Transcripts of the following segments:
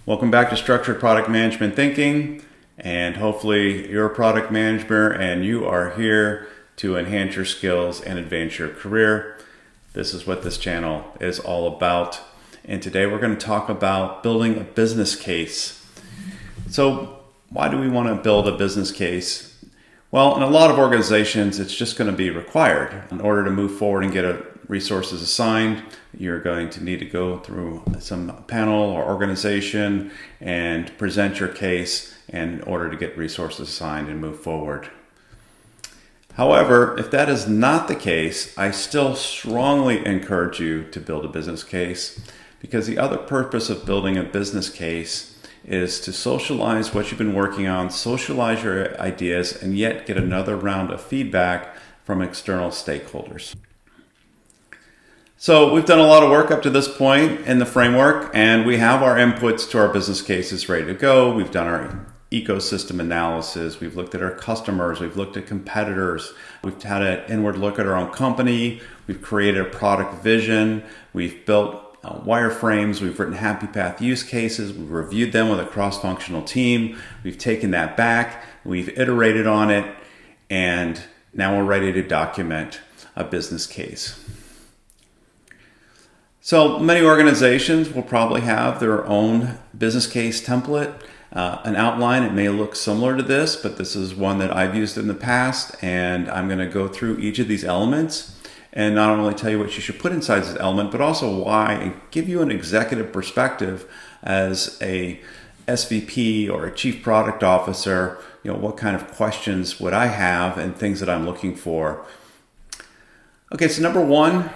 Welcome back to Structured Product Management Thinking, and hopefully you're a product manager and you are here to enhance your skills and advance your career. This is what this channel is all about. And today we're going to talk about building a business case. So why do we want to build a business case? Well, in a lot of organizations, it's just going to be required. In order to move forward and get resources assigned, you're going to need to go through some panel or organization and present your case in order to get resources assigned and move forward. However, if that is not the case, I still strongly encourage you to build a business case, because the other purpose of building a business case is to socialize what you've been working on, socialize your ideas, and yet get another round of feedback from external stakeholders. So we've done a lot of work up to this point in the framework, and we have our inputs to our business cases ready to go. We've done our ecosystem analysis. We've looked at our customers. We've looked at competitors. We've had an inward look at our own company. We've created a product vision. We've built wireframes. We've written happy path use cases. We've reviewed them with a cross-functional team. We've taken that back. We've iterated on it. And now we're ready to document a business case. So many organizations will probably have their own business case template, an outline. It may look similar to this, but this is one that I've used in the past, and I'm going to go through each of these elements and not only tell you what you should put inside this element, but also why, and give you an executive perspective as a SVP or a chief product officer. What kind of questions would I have and things that I'm looking for. Okay, so number one,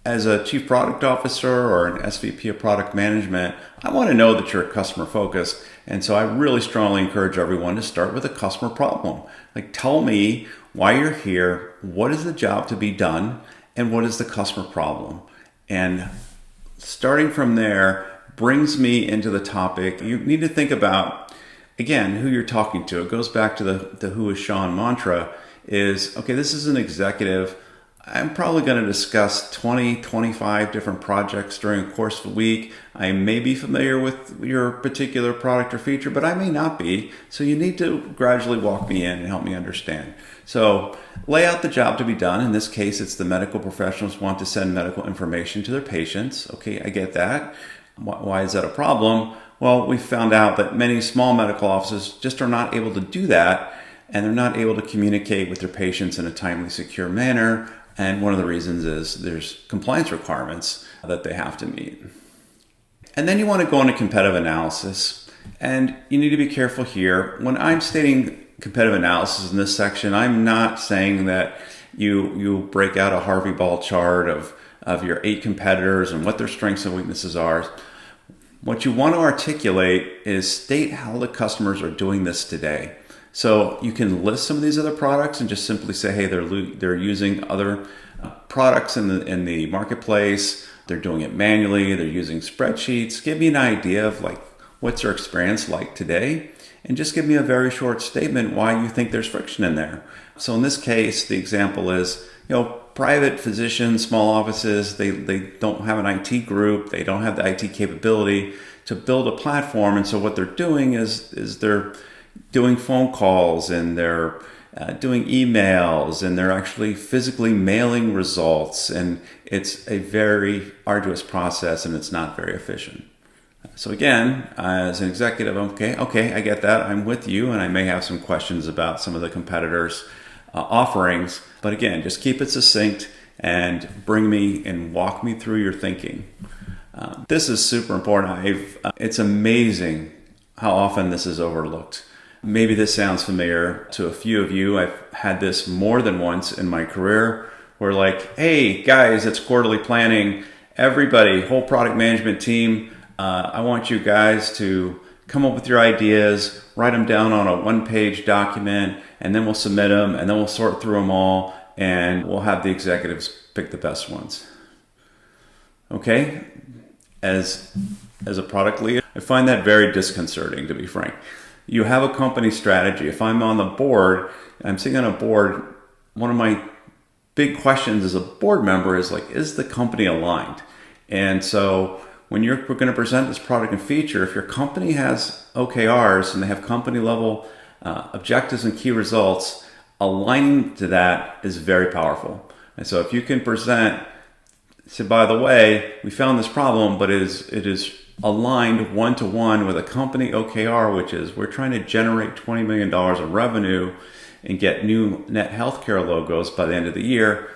as a chief product officer or an SVP of product management, I want to know that you're customer focused. And so I really strongly encourage everyone to start with a customer problem. Like, tell me why you're here, what is the job to be done, and what is the customer problem? And starting from there brings me into the topic. You need to think about, again, who you're talking to. It goes back to the who is Sean mantra is, okay, this is an executive. I'm probably going to discuss 20, 25 different projects during the course of a week. I may be familiar with your particular product or feature, but I may not be. So you need to gradually walk me in and help me understand. So lay out the job to be done. In this case, it's the medical professionals want to send medical information to their patients. Okay, I get that. Why is that a problem? Well, we found out that many small medical offices just are not able to do that, and they're not able to communicate with their patients in a timely, secure manner. And one of the reasons is there's compliance requirements that they have to meet. And then you want to go into competitive analysis. And you need to be careful here. When I'm stating competitive analysis in this section, I'm not saying that you break out a Harvey Ball chart of your 8 competitors and what their strengths and weaknesses are. What you want to articulate is state how the customers are doing this today. So you can list some of these other products and just simply say, hey, they're using other products in the marketplace. They're doing it manually. They're using spreadsheets. Give me an idea of what's their experience like today, and just give me a very short statement why you think there's friction in there. So in this case, the example is, private physicians, small offices, they don't have an IT group. They don't have the IT capability to build a platform. And so what they're doing is they're doing phone calls, and they're doing emails, and they're actually physically mailing results, and it's a very arduous process, and it's not very efficient. So again, as an executive, okay, I get that. I'm with you, and I may have some questions about some of the competitors' offerings, but again, just keep it succinct and bring me and walk me through your thinking. This is super important. It's amazing how often this is overlooked. Maybe this sounds familiar to a few of you. I've had this more than once in my career where hey guys, it's quarterly planning. Everybody, whole product management team, I want you guys to come up with your ideas, write them down on a 1-page document, and then we'll submit them, and then we'll sort through them all, and we'll have the executives pick the best ones. Okay? As a product leader, I find that very disconcerting, to be frank. You have a company strategy. If I'm on the board, I'm sitting on a board, one of my big questions as a board member is is the company aligned? And so when you're going to present this product and feature, if your company has OKRs and they have company level objectives and key results, aligning to that is very powerful. And so if you can present, say, by the way, we found this problem, but it is aligned one-to-one with a company OKR, which is we're trying to generate $20 million of revenue and get new net healthcare logos by the end of the year.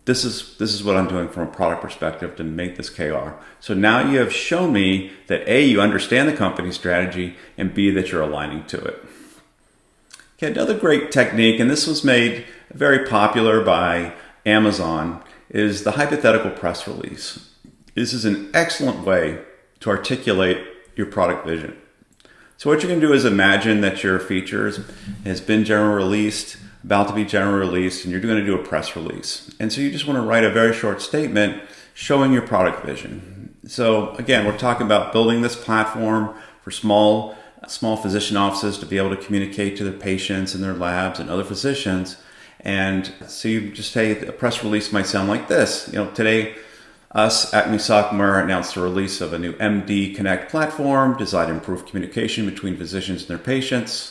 This is what I'm doing from a product perspective to make this KR. So now you have shown me that A, you understand the company strategy, and B, that you're aligning to it. Okay, another great technique, and this was made very popular by Amazon, is the hypothetical press release. This is an excellent way to articulate your product vision. So what you can do is imagine that your feature has been general released, about to be general released, and you're going to do a press release. And so you just want to write a very short statement showing your product vision. So again, we're talking about building this platform for small physician offices to be able to communicate to their patients and their labs and other physicians. And so you just say a press release might sound like this. Today, us, Acme Software, announced the release of a new MD Connect platform designed to improve communication between physicians and their patients.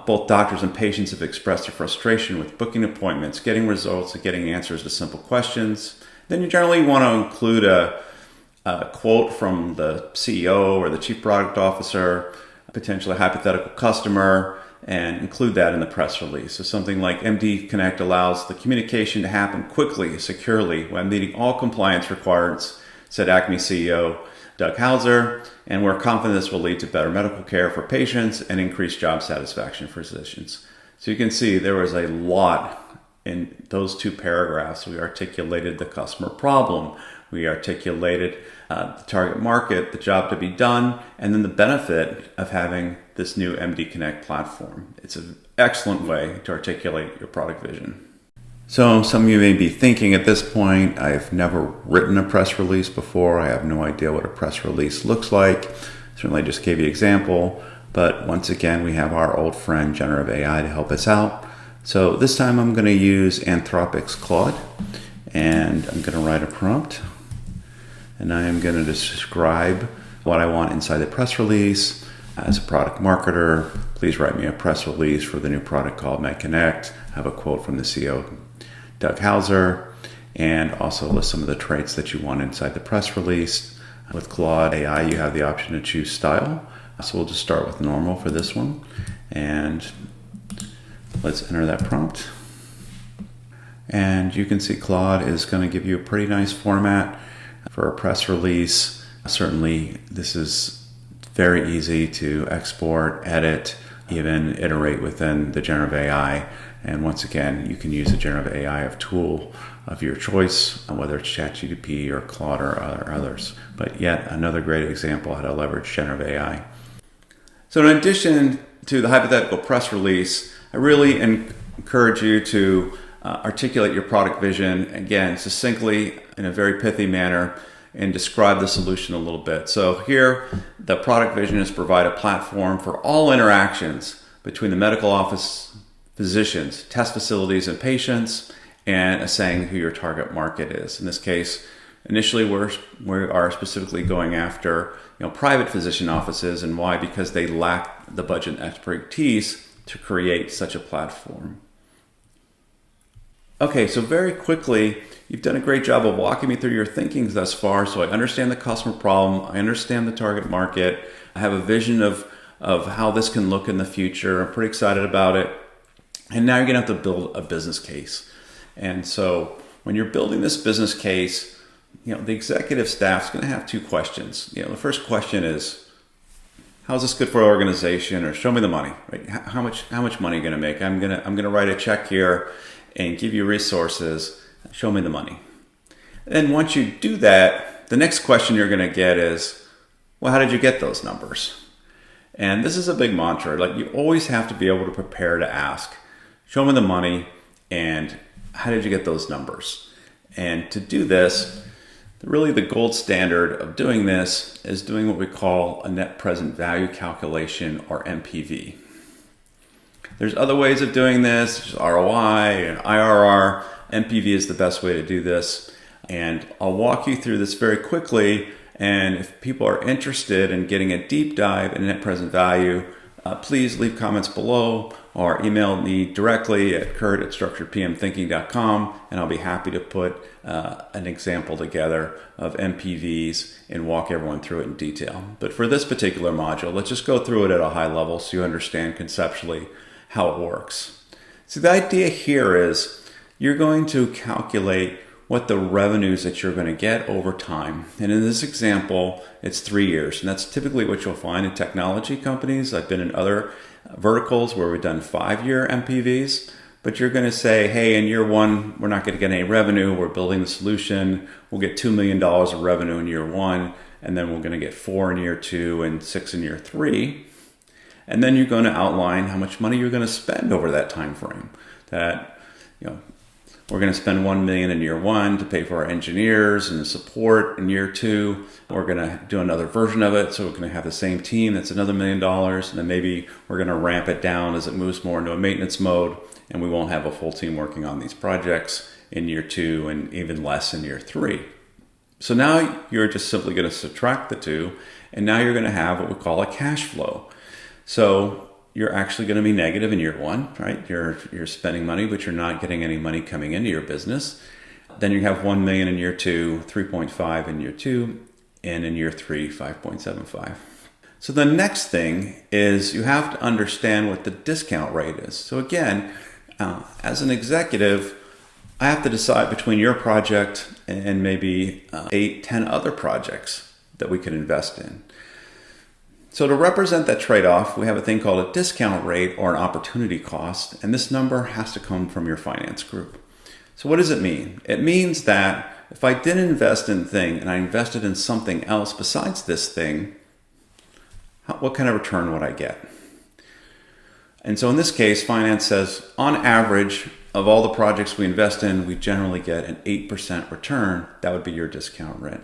Both doctors and patients have expressed their frustration with booking appointments, getting results, and getting answers to simple questions. Then you generally want to include a quote from the CEO or the Chief Product Officer, potentially a hypothetical customer, and include that in the press release. So something like MD Connect allows the communication to happen quickly, securely, while meeting all compliance requirements, said Acme CEO Doug Hauser, and we're confident this will lead to better medical care for patients and increased job satisfaction for physicians. So you can see there was a lot in those two paragraphs. We articulated the customer problem, we articulated the target market, the job to be done, and then the benefit of having this new MD Connect platform. It's an excellent way to articulate your product vision. So some of you may be thinking at this point, I've never written a press release before. I have no idea what a press release looks like. Certainly I just gave you an example, but once again, we have our old friend generative AI to help us out. So this time I'm going to use Anthropic's Claude, and I'm going to write a prompt, and I am going to describe what I want inside the press release. As a product marketer, please write me a press release for the new product called MedConnect. I have a quote from the CEO, Doug Hauser, and also list some of the traits that you want inside the press release. With Claude AI, you have the option to choose style. So we'll just start with normal for this one. And let's enter that prompt. And you can see Claude is going to give you a pretty nice format for a press release. Certainly, this is very easy to export, edit, even iterate within the generative AI. And once again, you can use a generative AI tool of your choice, whether it's ChatGPT or Claude or others. But yet another great example how to leverage generative AI. So in addition to the hypothetical press release, I really encourage you to articulate your product vision, again, succinctly in a very pithy manner, and describe the solution a little bit. So here, the product vision is provide a platform for all interactions between the medical office, physicians, test facilities, and patients, and saying who your target market is. In this case, initially we are specifically going after private physician offices, and why? Because they lack the budget and expertise to create such a platform. Okay, so very quickly, you've done a great job of walking me through your thinking thus far. So I understand the customer problem, I understand the target market, I have a vision of how this can look in the future. I'm pretty excited about it. And now you're gonna have to build a business case. And so when you're building this business case, the executive staff's gonna have two questions. The first question is, how's this good for our organization? Or show me the money, right? How much money are you gonna make? I'm gonna write a check here and give you resources. Show me the money. And once you do that, the next question you're going to get is, well, how did you get those numbers? And this is a big mantra. Like, you always have to be able to prepare to ask, show me the money, and how did you get those numbers? And to do this, really the gold standard of doing this is doing what we call a net present value calculation, or NPV. There's other ways of doing this, such as ROI and IRR. NPV is the best way to do this. And I'll walk you through this very quickly, And if people are interested in getting a deep dive in net present value, please leave comments below or email me directly at kurt@structuredpmthinking.com, and I'll be happy to put an example together of MPVs and walk everyone through it in detail. But for this particular module, let's just go through it at a high level so you understand conceptually how it works. So the idea here is you're going to calculate what the revenues that you're going to get over time. And in this example, it's 3 years. And that's typically what you'll find in technology companies. I've been in other verticals where we've done 5-year MPVs. But you're going to say, hey, in year 1, we're not going to get any revenue. We're building the solution. We'll get $2 million of revenue in year 1. And then we're going to get 4 in year 2 and 6 in year 3. And then you're going to outline how much money you're going to spend over that time frame. That, we're going to spend $1 million in year 1 to pay for our engineers and the support. In year 2, we're going to do another version of it. So we're going to have the same team. That's another $1 million. And then maybe we're going to ramp it down as it moves more into a maintenance mode. And we won't have a full team working on these projects in year 2 and even less in year 3. So now you're just simply going to subtract the two. And now you're going to have what we call a cash flow. So you're actually going to be negative in year 1, right? You're spending money, but you're not getting any money coming into your business. Then you have 1 million in year 2, 3.5 in year 2, and in year 3, 5.75. So the next thing is you have to understand what the discount rate is. So again, as an executive, I have to decide between your project and maybe 8, 10 other projects that we could invest in. So to represent that trade-off, we have a thing called a discount rate or an opportunity cost, and this number has to come from your finance group. So what does it mean? It means that if I didn't invest in a thing and I invested in something else besides this thing, what kind of return would I get? And so in this case, finance says, on average, of all the projects we invest in, we generally get an 8% return. That would be your discount rate.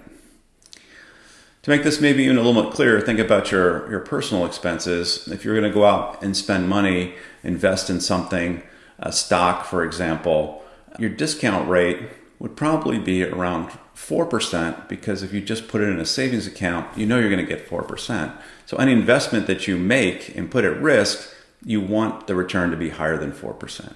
To make this maybe even a little bit clearer, think about your personal expenses. If you're going to go out and spend money, invest in something, a stock, for example, your discount rate would probably be around 4%, because if you just put it in a savings account, you know you're going to get 4%. So any investment that you make and put at risk, you want the return to be higher than 4%.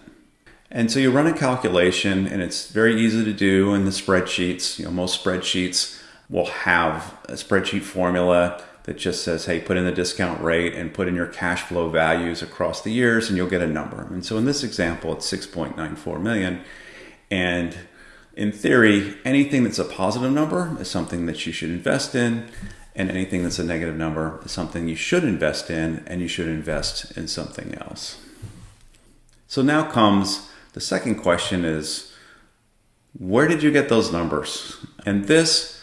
And so you run a calculation, and it's very easy to do in the spreadsheets. Most spreadsheets will have a spreadsheet formula that just says, hey, put in the discount rate and put in your cash flow values across the years and you'll get a number. And so in this example, it's 6.94 million. And in theory, anything that's a positive number is something that you should invest in, and anything that's a negative number is something you should invest in, and you should invest in something else. So now comes the second question is, where did you get those numbers? And this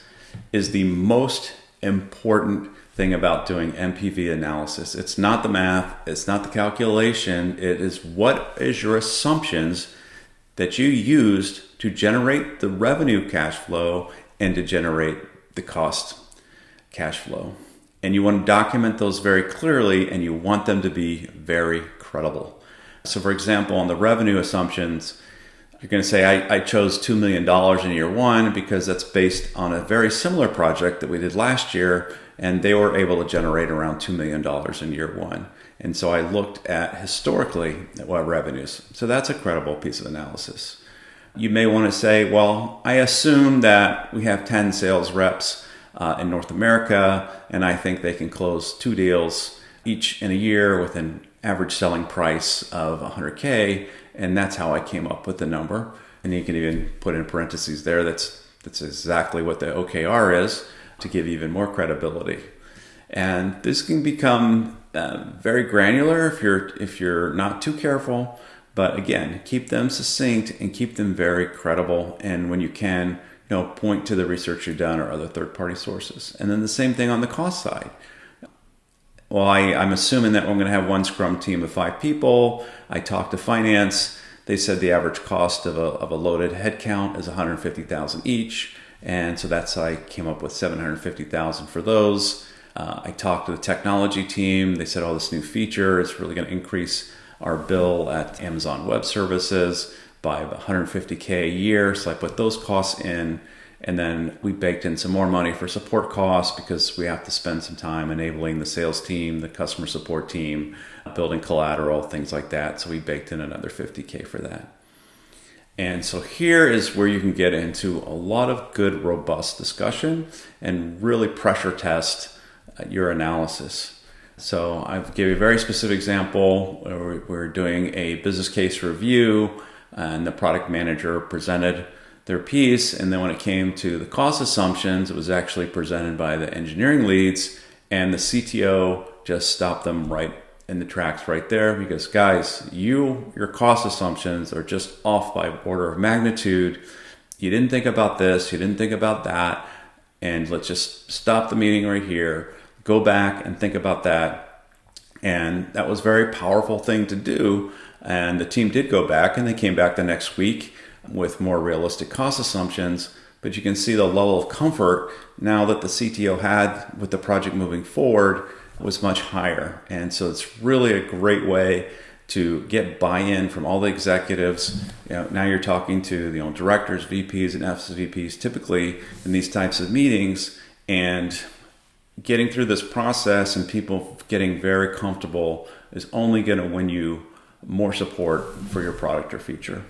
is the most important thing about doing MPV analysis. It's not the math, it's not the calculation, it is what is your assumptions that you used to generate the revenue cash flow and to generate the cost cash flow. And you want to document those very clearly, and you want them to be very credible. So for example, on the revenue assumptions, you're going to say, I chose $2 million in year 1 because that's based on a very similar project that we did last year, and they were able to generate around $2 million in year 1. And so I looked at historically at what revenues. So that's a credible piece of analysis. You may want to say, well, I assume that we have 10 sales reps in North America, and I think they can close 2 deals each in a year with an average selling price of $100K. And that's how I came up with the number. And you can even put in parentheses there. That's exactly what the OKR is, to give even more credibility. And this can become very granular if you're not too careful. But again, keep them succinct and keep them very credible. And when you can, point to the research you've done or other third-party sources. And then the same thing on the cost side. Well, I'm assuming that we're going to have one Scrum team of 5 people. I talked to finance. They said the average cost of a loaded headcount is $150,000 each. And so that's how I came up with $750,000 for those. I talked to the technology team. They said, this new feature is really going to increase our bill at Amazon Web Services by $150K a year. So I put those costs in. And then we baked in some more money for support costs because we have to spend some time enabling the sales team, the customer support team, building collateral, things like that. So we baked in another $50K for that. And so here is where you can get into a lot of good, robust discussion and really pressure test your analysis. So I've given you a very specific example where we're doing a business case review and the product manager presented their piece. And then when it came to the cost assumptions, it was actually presented by the engineering leads, and the CTO just stopped them right in the tracks right there because, guys, your cost assumptions are just off by order of magnitude. You didn't think about this, you didn't think about that, and let's just stop the meeting right here, go back and think about that. And that was a very powerful thing to do. And the team did go back, and they came back the next week with more realistic cost assumptions. But you can see the level of comfort now that the CTO had with the project moving forward was much higher. And so it's really a great way to get buy-in from all the executives. Now you're talking to directors, VPs, and SVPs typically in these types of meetings, and getting through this process and people getting very comfortable is only going to win you more support for your product or feature.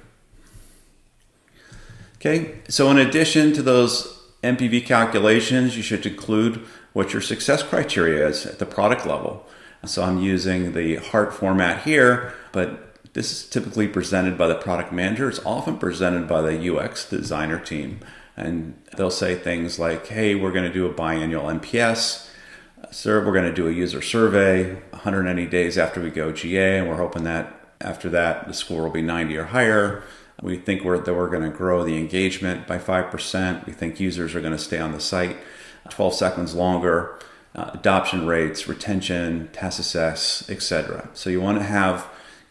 Okay, so in addition to those MPV calculations, you should include what your success criteria is at the product level. So I'm using the heart format here, but this is typically presented by the product manager. It's often presented by the UX designer team. And they'll say things like, hey, we're going to do a biannual NPS. Sir, we're going to do a user survey 180 days after we go GA, and we're hoping that after that the score will be 90 or higher. We think that we're going to grow the engagement by 5%. We think users are going to stay on the site 12 seconds longer, adoption rates, retention, test success, etc. So you want to have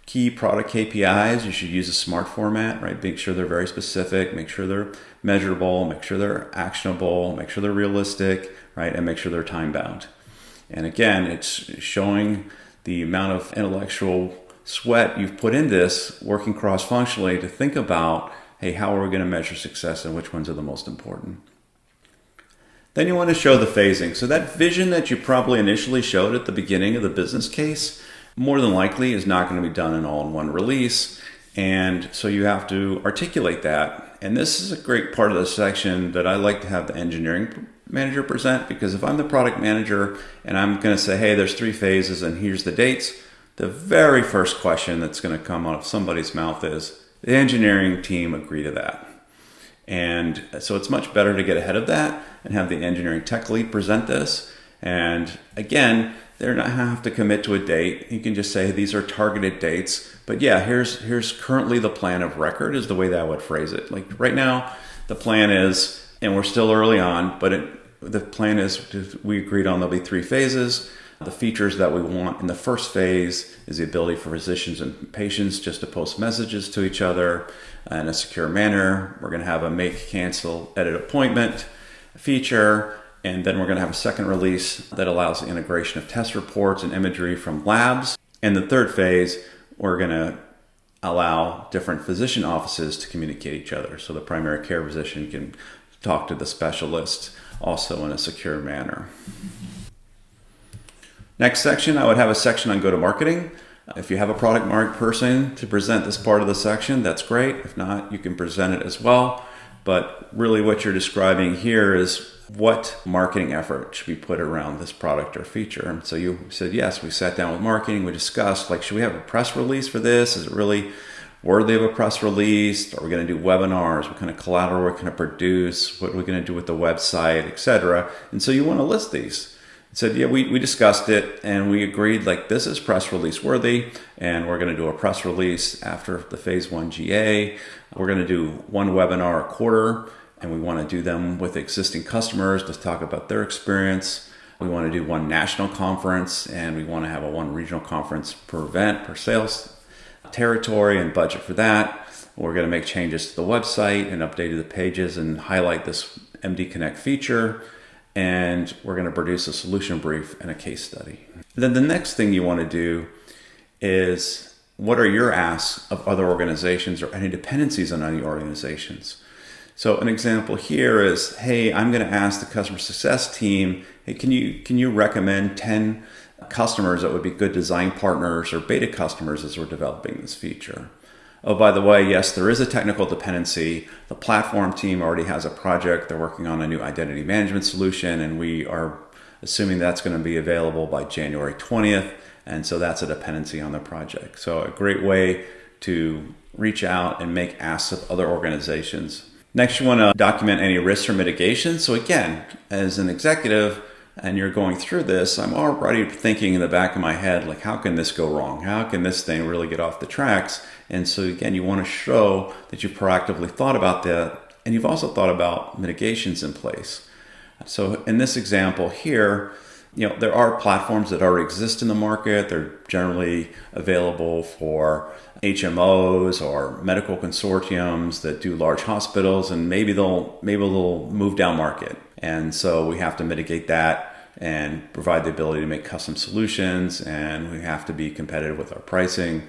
key product KPIs. You should use a SMART format, right? Make sure they're very specific, make sure they're measurable, make sure they're actionable, make sure they're realistic, right? And make sure they're time bound. And again, it's showing the amount of intellectual sweat you've put in this, working cross-functionally to think about, hey, how are we going to measure success and which ones are the most important? Then you want to show the phasing. So that vision that you probably initially showed at the beginning of the business case, more than likely is not going to be done in all in one release. And so you have to articulate that. And this is a great part of the section that I like to have the engineering manager present, because if I'm the product manager and I'm going to say, hey, there's 3 phases and here's the dates, the very first question that's going to come out of somebody's mouth is, the engineering team agree to that. And so it's much better to get ahead of that and have the engineering tech lead present this. And again, they're not have to commit to a date. You can just say these are targeted dates. But yeah, here's currently the plan of record is the way that I would phrase it. Like right now, the plan is, and we're still early on, but the plan is we agreed on there'll be 3 phases. The features that we want in the first phase is the ability for physicians and patients just to post messages to each other in a secure manner. We're going to have a make, cancel, edit appointment feature. And then we're going to have a second release that allows the integration of test reports and imagery from labs. And the third phase, we're going to allow different physician offices to communicate each other. So the primary care physician can talk to the specialist also in a secure manner. Next section, I would have a section on go-to-marketing. If you have a product market person to present this part of the section, that's great. If not, you can present it as well. But really what you're describing here is what marketing effort should we put around this product or feature. So you said, yes, we sat down with marketing, we discussed, like, should we have a press release for this? Is it really worthy of a press release? Are we going to do webinars? What kind of collateral we're going to produce? What are we going to do with the website, etc.? And so you want to list these. Said, yeah, we discussed it and we agreed, like, this is press release worthy, and we're going to do a press release after the phase 1 GA. We're going to do 1 webinar a quarter, and we want to do them with existing customers to talk about their experience. We want to do 1 national conference, and we want to have 1 regional conference per event, per sales territory, and budget for that. We're going to make changes to the website and update the pages and highlight this MD Connect feature. And we're going to produce a solution brief and a case study. Then the next thing you want to do is, what are your asks of other organizations or any dependencies on any organizations? So an example here is, hey, I'm going to ask the customer success team, hey, can you recommend 10 customers that would be good design partners or beta customers as we're developing this feature? Oh, by the way, yes, there is a technical dependency. The platform team already has a project. They're working on a new identity management solution, and we are assuming that's going to be available by January 20th. And so that's a dependency on the project. So a great way to reach out and make asks of other organizations. Next, you want to document any risks or mitigation. So again, as an executive and you're going through this, I'm already thinking in the back of my head, like, how can this go wrong? How can this thing really get off the tracks? And so again, you want to show that you've proactively thought about that, and you've also thought about mitigations in place. So in this example here, there are platforms that already exist in the market. They're generally available for HMOs or medical consortiums that do large hospitals, and maybe they'll move down market. And so we have to mitigate that and provide the ability to make custom solutions, and we have to be competitive with our pricing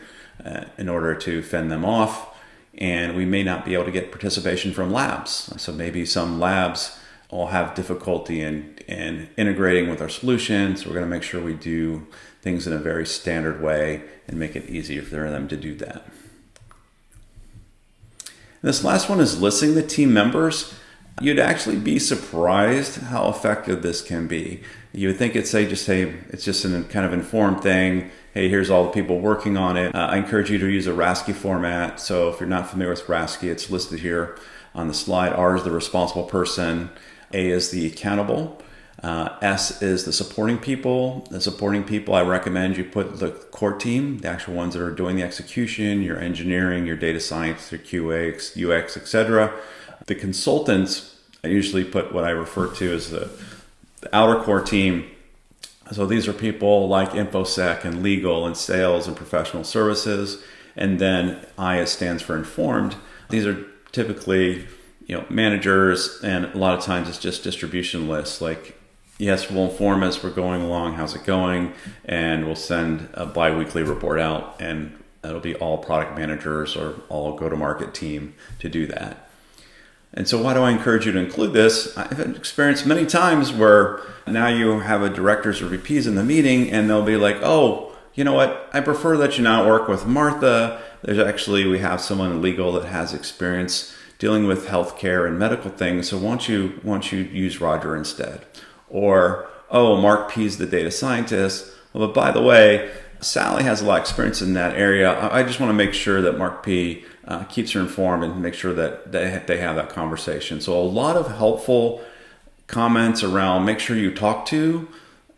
in order to fend them off. And we may not be able to get participation from labs. So maybe some labs will have difficulty in integrating with our solutions. We're going to make sure we do things in a very standard way and make it easier for them to do that. This last one is listing the team members. You'd actually be surprised how effective this can be. You would think it's just a kind of informed thing. Hey, here's all the people working on it. I encourage you to use a RASCI format. So if you're not familiar with RASCI, it's listed here on the slide. R is the responsible person. A is the accountable. S is the supporting people. The supporting people, I recommend you put the core team, the actual ones that are doing the execution, your engineering, your data science, your QA, UX, etc. The consultants, I usually put what I refer to as the outer core team. So these are people like InfoSec and legal and sales and professional services. And then I stands for informed. These are typically managers, and a lot of times it's just distribution lists. Like, yes, we'll inform us we're going along, how's it going, and we'll send a bi-weekly report out, and it'll be all product managers or all go-to-market team to do that. And so why do I encourage you to include this? I've experienced many times where now you have a directors or VPs in the meeting, and they'll be like, oh, you know what, I prefer that you not work with Martha. We have someone in legal that has experience dealing with healthcare and medical things, so won't you use Roger instead? Or, oh, Mark P's the data scientist. Well, but by the way, Sally has a lot of experience in that area. I just want to make sure that Mark P keeps her informed and make sure that they have that conversation. So a lot of helpful comments around make sure you talk to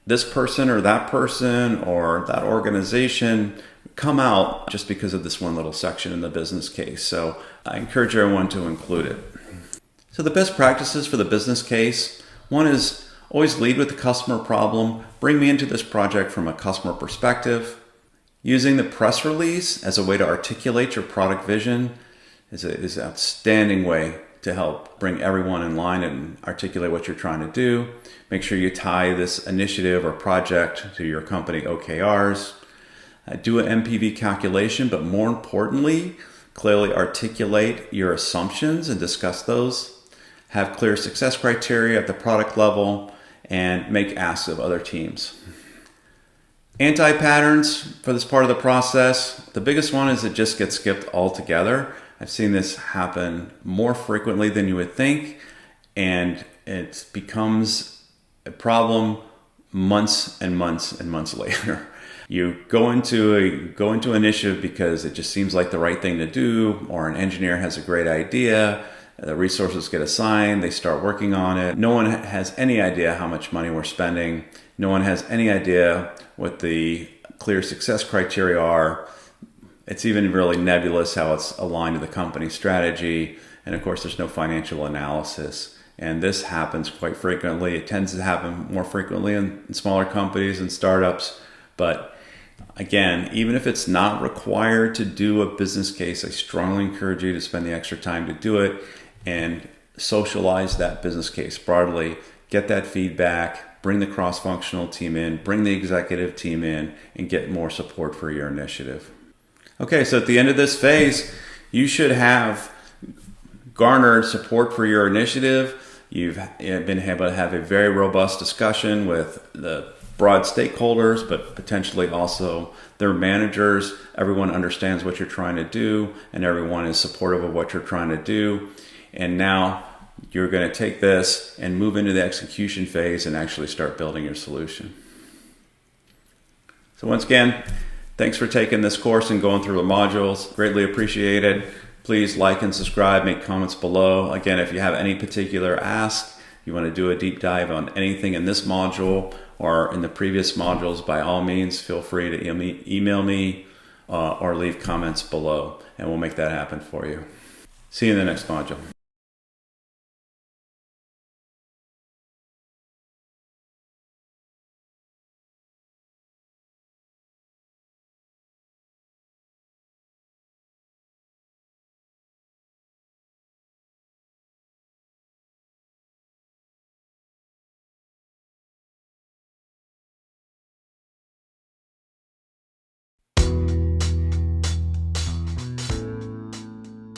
this person or that organization come out just because of this one little section in the business case. So I encourage everyone to include it. So the best practices for the business case, one is always lead with the customer problem. Bring me into this project from a customer perspective. Using the press release as a way to articulate your product vision is an outstanding way to help bring everyone in line and articulate what you're trying to do. Make sure you tie this initiative or project to your company OKRs. Do an MPV calculation, but more importantly, clearly articulate your assumptions and discuss those. Have clear success criteria at the product level and make asks of other teams. Anti-patterns for this part of the process. The biggest one is it just gets skipped altogether. I've seen this happen more frequently than you would think, and it becomes a problem months and months and months later. You go into an initiative because it just seems like the right thing to do, or an engineer has a great idea, the resources get assigned, they start working on it. No one has any idea how much money we're spending. No one has any idea what the clear success criteria are. It's even really nebulous how it's aligned to the company strategy. And of course, there's no financial analysis. And this happens quite frequently. It tends to happen more frequently in smaller companies and startups. But again, even if it's not required to do a business case, I strongly encourage you to spend the extra time to do it and socialize that business case broadly. Get that feedback, bring the cross-functional team in, bring the executive team in, and get more support for your initiative. Okay, so at the end of this phase, you should have garnered support for your initiative. You've been able to have a very robust discussion with the broad stakeholders, but potentially also their managers. Everyone understands what you're trying to do, and everyone is supportive of what you're trying to do. And now you're going to take this and move into the execution phase and actually start building your solution. So once again, thanks for taking this course and going through the modules. Greatly appreciated. Please like and subscribe, make comments below. Again, if you have any particular ask, you want to do a deep dive on anything in this module or in the previous modules, by all means, feel free to email me or leave comments below, and we'll make that happen for you. See you in the next module.